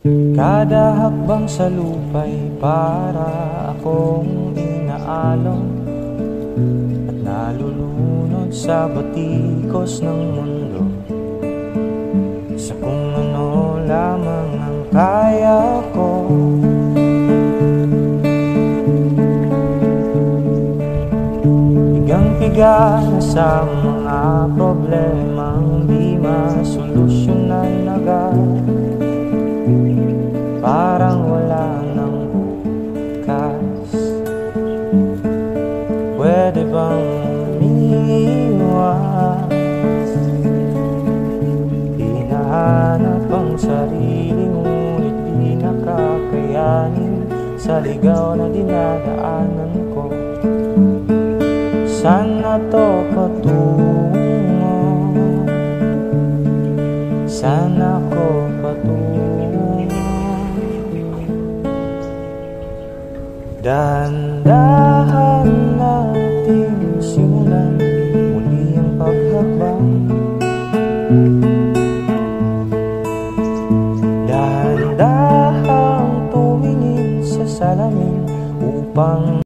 Kada hakbang sa lupa'y para akong inaalon at nalulunod sa batikos ng mundo, sa kung ano lamang ang kaya ko. Pigang-piga na sa mga problemang di masolusyonan agad, parang wala nang bukas. Pwede bang umiwas? Hinahanap ang sarili, ngunit di nakakayanin sa ligaw na dinadaanan ko. Saan na to patungo? Saan ako patungo? Dahan-dahan natin simulan muli ang paghakbang. Dahan-dahang tumingin sa salamin upang